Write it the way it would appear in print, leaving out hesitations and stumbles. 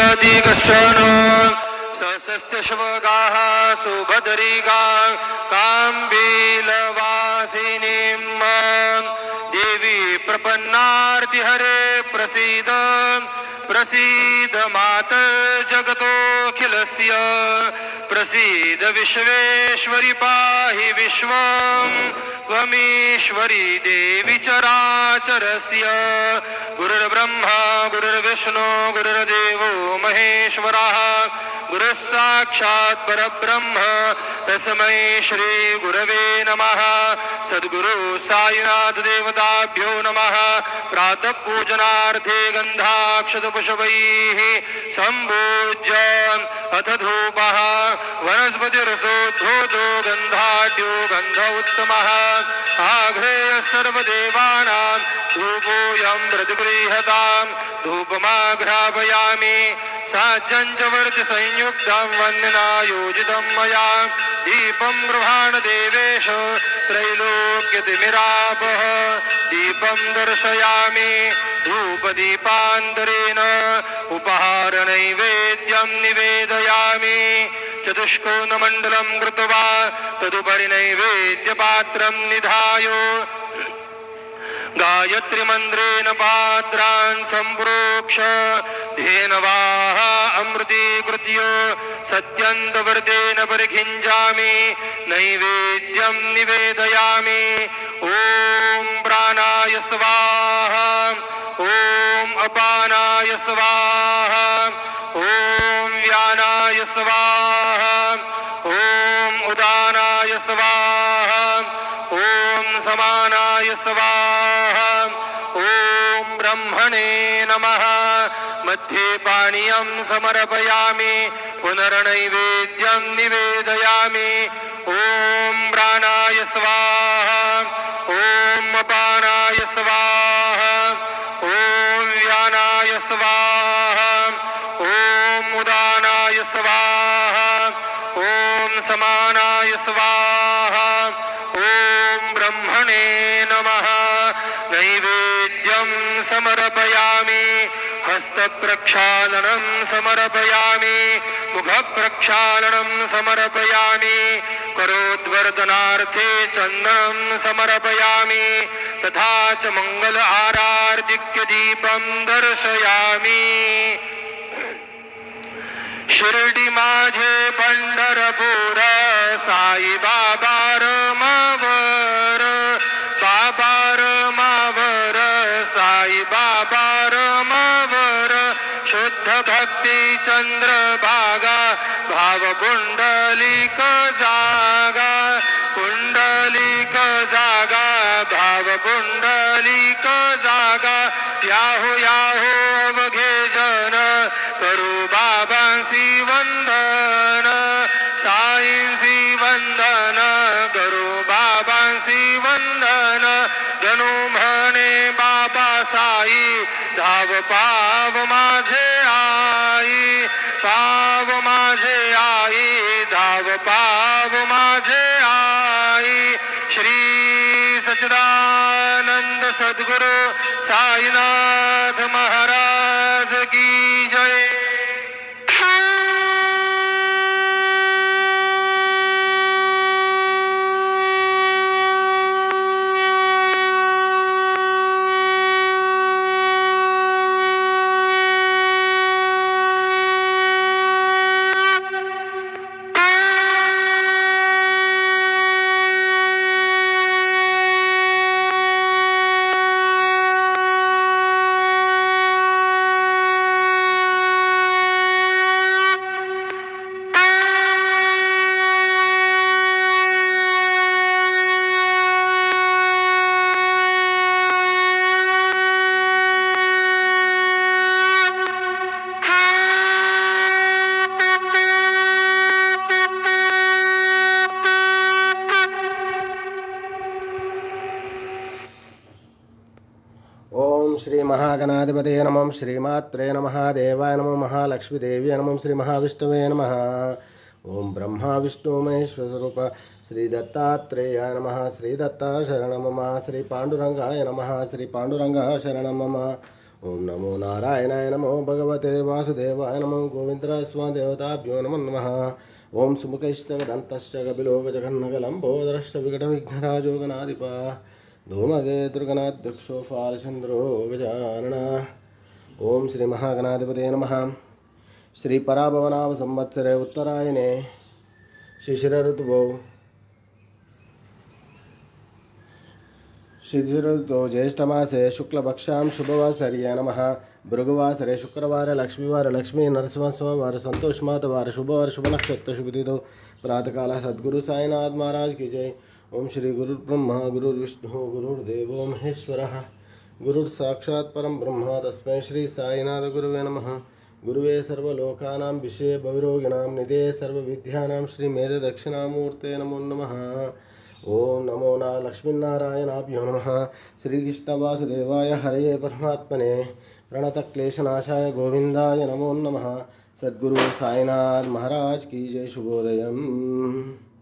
विदधति कश्चन सस्यश्वगाः सुभद्रिका काम्बीलवासिनीं देवी प्रपन्नार्तिहरे प्रसीद प्रसीद मातर्जगतोऽखिलस्य प्रसीद विश्वेश्वरि पाहि विश्वं त्वमीश्वरी देवी चराचरस्य गुरुर्ब्रह्मा गुरुर्विष्णु गुरुर्देवो महेश्वरः गुरुः साक्षात् परब्रह्म तस्मै श्री गुरवे नमः। सद्गुरु साईनाथ देवताभ्यो नमः। प्रातः पूजनार्थे गन्धाक्षतपुष्पैः सम्पूज्य अथ धूपः वनस्पतिरसोद्धूतो गन्धाढ्यो गन्ध उत्तमः आघ्रेयः सर्वदेवानां धूपोऽयं प्रतिगृह्यतां धूपमाघ्रापयामि साज्जञ्चवर्ति संयुक्तं वन्दना योजितं मया दीपं गृहाण देवेश त्रैलोक्यतिमिरापः दीपं दर्शयामि धूपदीपान्तरेण उपहारनैवेद्यं निवेदयामि चतुष्कोणमण्डलं कृत्वा तदुपरि नैवेद्यपात्रं निधाय गायत्री मन्त्रेण पात्रान् सम्प्रोक्ष धेनवाः अमृतीकृत्य सत्यन्तवर्तेन परिखिञ्चामि नैवेद्यं निवेदयामि। ॐ प्राणाय स्वाहा ॐ अपानाय स्वाहा ॐ व्यानाय स्वाहा ॐ उदानाय स्वाहा ॐ समानाय स्वाहा ॐ ब्रह्मणे नमः। मध्ये पानीयं समर्पयामि पुनर्नैवेद्यं निवेदयामि। ॐ प्राणाय स्वाहा ॐ अपानाय स्वाहा ॐ व्यानाय स्वाहा ॐ उदानाय स्वाहा ॐ समानाय स्वाहा ॐ ब्रह्मणे नमः। नैवेद्यं समर्पयामि हस्तप्रक्षालनं समर्पयामि मुखप्रक्षालनं समर्पयामि करोद्वर्धनार्थे चन्दनं समर्पयामि तथा च मंगल आरार्दिक्यदीपं दर्शयामि। शिर्डी माझे पंढरपूर साई बाबा रमावर बाबा रमावर साई बाबा रमावर शुद्ध भक्ती चंद्रभागा भाव कुंडलिक जागा कुंडलिक जागा भाव कुंडलिक जागा याहो याहो अवघे जन करू बाबांसी वंदन साईंसी वंदन करू बाबांसी वंदन जणू म्हणे बाबा साई धाव पाव माझे आई पाव माझे आई धाव पाव माझे आई। श्री सच्चिदानंद सद्गुरु साईनाथ महाराज की जय। श्री महागणाधिपते नमः श्रीमात्रे नमः देवाय नमः महालक्ष्मीदेव्यै नमः श्री महाविष्णवे नमः। ओम ब्रह्मा विष्णु महेश्वर स्वरूप श्री दत्तात्रेयाय नमः श्री दत्ता शरणं मम श्री पांडुरंगाय नमः श्री पांडुरंगा शरणं मम। ओम नमो नारायणाय नमो भगवते वासुदेवाय नमो गोविंदरास्वादेवताभ्यो नमो नमः। ओम सुमुखैश्चकदन्तश्च कपिलो गजघन्नकलम्बोदरश्च विकटविघ्नराजो गणाधिपः धूमकेतुर्गणाध्यक्षो फालचन्द्रो गजाननः। ओम श्री महागणाधिपते नमः। श्री पराभवनाम संवत्सरे उत्तरायणे शिशिर ऋतुभौ शिशिरऋतौ ज्येष्ठमासे शुक्लपक्षां शुभवासर्य नमः। भृगुवासरे शुक्रवार लक्ष्मीवार लक्ष्मी नरसिंहस्वामिवार संतोषमातवार शुभवार शुभ नक्षत्र शुभ तिथौ प्रातःकाल सद्गुरु साईनाथ महाराज की जय। ओम श्री गुरुर्ब्रह्मा गुरुर्विष्णु गुरुर्देवो महेश्वरः गुरुर्साक्षात् परं ब्रह्म तस्मै श्री साईनाथ गुरुवे नमः। गुरुवे सर्वलोकानां विषये भविरोगिणां निधये सर्वविद्यानां श्री मेधदक्षिणामूर्ते नमो नमः। ओम नमो लक्ष्मीनारायणाभ्यो नमः। श्रीकृष्णवासुदेवाय हरये परमात्मने प्रणतक्लेशनाशाय गोविंदाय नमो नमः। सद्गुरु साईनाथ महाराज की जय। शुभोदयम्।